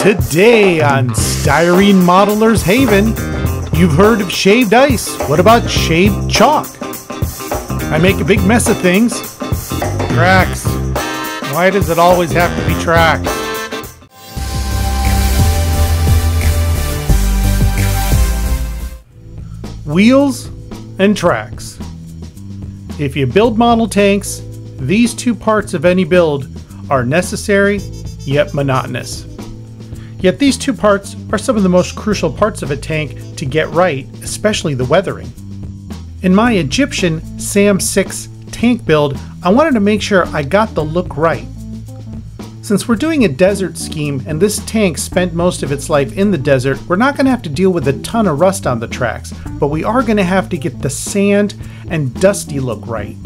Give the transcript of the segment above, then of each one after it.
Today on Styrene Modeler's Haven, you've heard of shaved ice. What about shaved chalk? I make a big mess of things. Tracks. Why does it always have to be tracks? Wheels and tracks. If you build model tanks, these two parts of any build are necessary yet monotonous. Yet these two parts are some of the most crucial parts of a tank to get right, especially the weathering. In my Egyptian SAM 6 tank build, I wanted to make sure I got the look right. Since we're doing a desert scheme and this tank spent most of its life in the desert, we're not going to have to deal with a ton of rust on the tracks, but we are going to have to get the sand and dusty look right.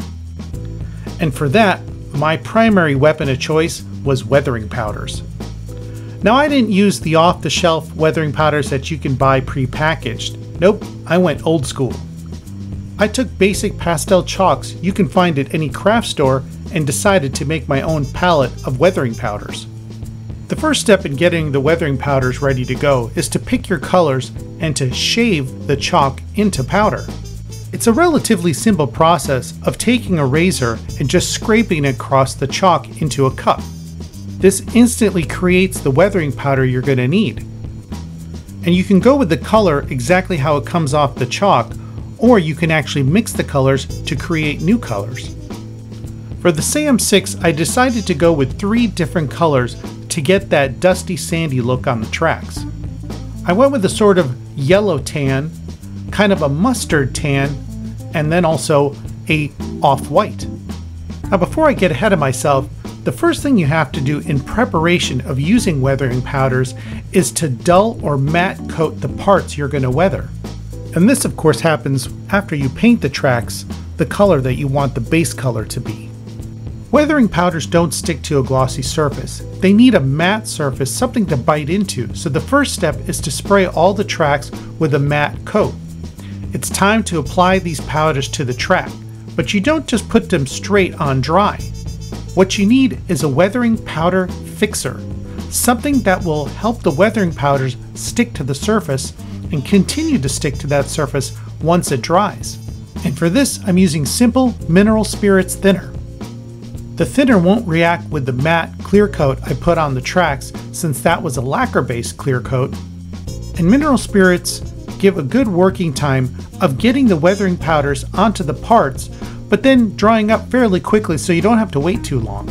And for that, my primary weapon of choice was weathering powders. Now, I didn't use the off-the-shelf weathering powders that you can buy pre-packaged. Nope, I went old school. I took basic pastel chalks you can find at any craft store and decided to make my own palette of weathering powders. The first step in getting the weathering powders ready to go is to pick your colors and to shave the chalk into powder. It's a relatively simple process of taking a razor and just scraping it across the chalk into a cup. This instantly creates the weathering powder you're going to need. And you can go with the color exactly how it comes off the chalk, or you can actually mix the colors to create new colors. For the SAM 6, I decided to go with 3 different colors to get that dusty sandy look on the tracks. I went with a sort of yellow tan, kind of a mustard tan, and then also a off-white. Now, before I get ahead of myself, the first thing you have to do in preparation of using weathering powders is to dull or matte coat the parts you're going to weather. And this of course happens after you paint the tracks the color that you want the base color to be. Weathering powders don't stick to a glossy surface. They need a matte surface, something to bite into, so the first step is to spray all the tracks with a matte coat. It's time to apply these powders to the track, but you don't just put them straight on dry. What you need is a weathering powder fixer, something that will help the weathering powders stick to the surface and continue to stick to that surface once it dries. And for this, I'm using simple mineral spirits thinner. The thinner won't react with the matte clear coat I put on the tracks, since that was a lacquer-based clear coat. And mineral spirits give a good working time of getting the weathering powders onto the parts, but then drying up fairly quickly so you don't have to wait too long.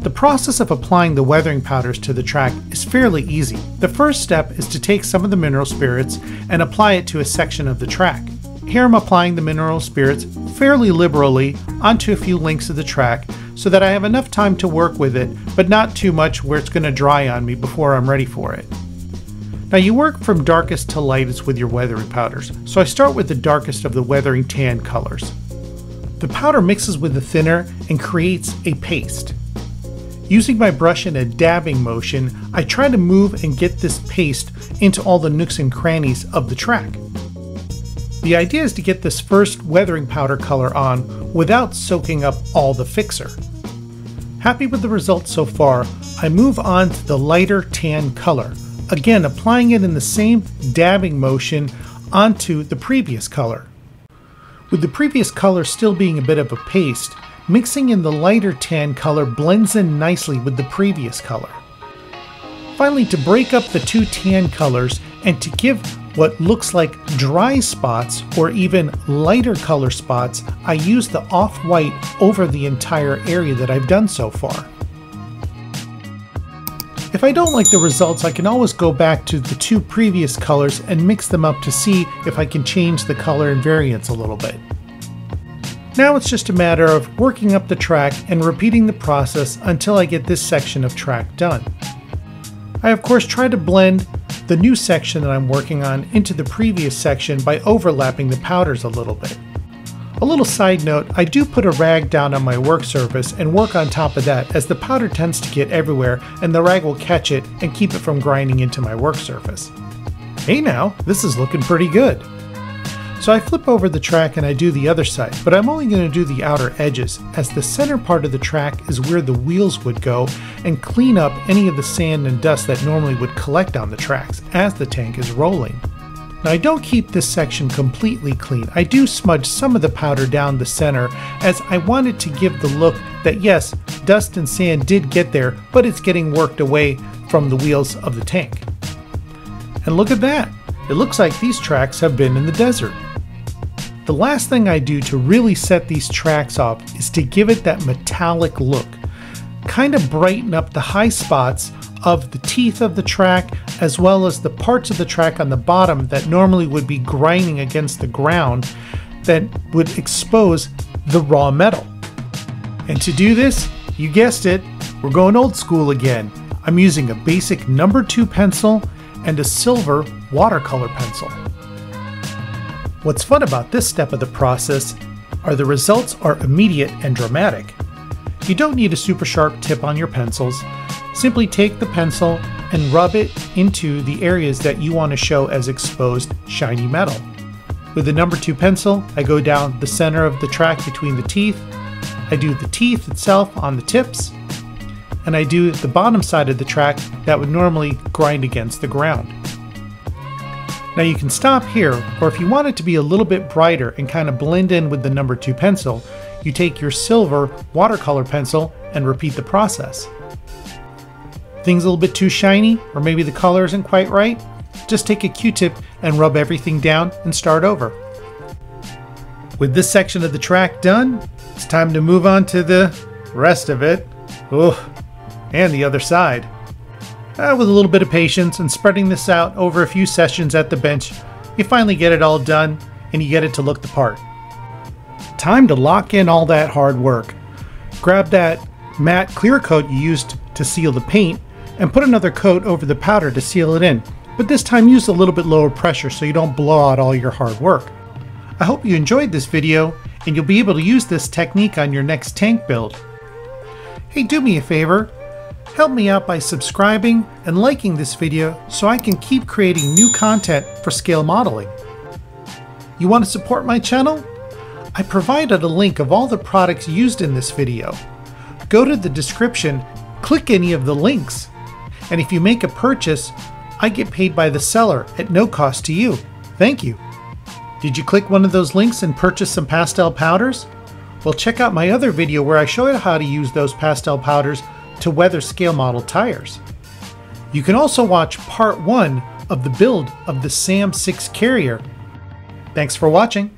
The process of applying the weathering powders to the track is fairly easy. The first step is to take some of the mineral spirits and apply it to a section of the track. Here I'm applying the mineral spirits fairly liberally onto a few links of the track so that I have enough time to work with it, but not too much where it's going to dry on me before I'm ready for it. Now, you work from darkest to lightest with your weathering powders, so I start with the darkest of the weathering tan colors. The powder mixes with the thinner and creates a paste. Using my brush in a dabbing motion, I try to move and get this paste into all the nooks and crannies of the track. The idea is to get this first weathering powder color on without soaking up all the fixer. Happy with the results so far, I move on to the lighter tan color, again applying it in the same dabbing motion onto the previous color. With the previous color still being a bit of a paste, mixing in the lighter tan color blends in nicely with the previous color. Finally, to break up the two tan colors and to give what looks like dry spots or even lighter color spots, I use the off-white over the entire area that I've done so far. If I don't like the results, I can always go back to the 2 previous colors and mix them up to see if I can change the color and variance a little bit. Now it's just a matter of working up the track and repeating the process until I get this section of track done. I of course try to blend the new section that I'm working on into the previous section by overlapping the powders a little bit. A little side note, I do put a rag down on my work surface and work on top of that, as the powder tends to get everywhere and the rag will catch it and keep it from grinding into my work surface. Hey now, this is looking pretty good. So I flip over the track and I do the other side, but I'm only going to do the outer edges, as the center part of the track is where the wheels would go, and clean up any of the sand and dust that normally would collect on the tracks as the tank is rolling. Now I don't keep this section completely clean. I do smudge some of the powder down the center, as I wanted to give the look that yes, dust and sand did get there, but it's getting worked away from the wheels of the tank. And look at that! It looks like these tracks have been in the desert. The last thing I do to really set these tracks off is to give it that metallic look. Kind of brighten up the high spots of the teeth of the track, as well as the parts of the track on the bottom that normally would be grinding against the ground that would expose the raw metal. And to do this, you guessed it, we're going old school again. I'm using a basic number 2 pencil and a silver watercolor pencil. What's fun about this step of the process are the results are immediate and dramatic. You don't need a super sharp tip on your pencils. Simply take the pencil and rub it into the areas that you want to show as exposed shiny metal. With the number 2 pencil, I go down the center of the track between the teeth. I do the teeth itself on the tips, and I do the bottom side of the track that would normally grind against the ground. Now you can stop here, or if you want it to be a little bit brighter and kind of blend in with the number 2 pencil, you take your silver watercolor pencil and repeat the process. Things a little bit too shiny, or maybe the color isn't quite right, just take a Q-tip and rub everything down and start over. With this section of the track done, it's time to move on to the rest of it. And the other side. With a little bit of patience and spreading this out over a few sessions at the bench, you finally get it all done and you get it to look the part. Time to lock in all that hard work. Grab that matte clear coat you used to seal the paint and put another coat over the powder to seal it in, but this time use a little bit lower pressure so you don't blow out all your hard work. I hope you enjoyed this video and you'll be able to use this technique on your next tank build. Hey, do me a favor. Help me out by subscribing and liking this video so I can keep creating new content for scale modeling. You want to support my channel? I provided a link of all the products used in this video. Go to the description, click any of the links, and if you make a purchase, I get paid by the seller at no cost to you. Thank you. Did you click one of those links and purchase some pastel powders? Well, check out my other video where I show you how to use those pastel powders to weather scale model tires. You can also watch part 1 of the build of the Sam 6 carrier. Thanks for watching.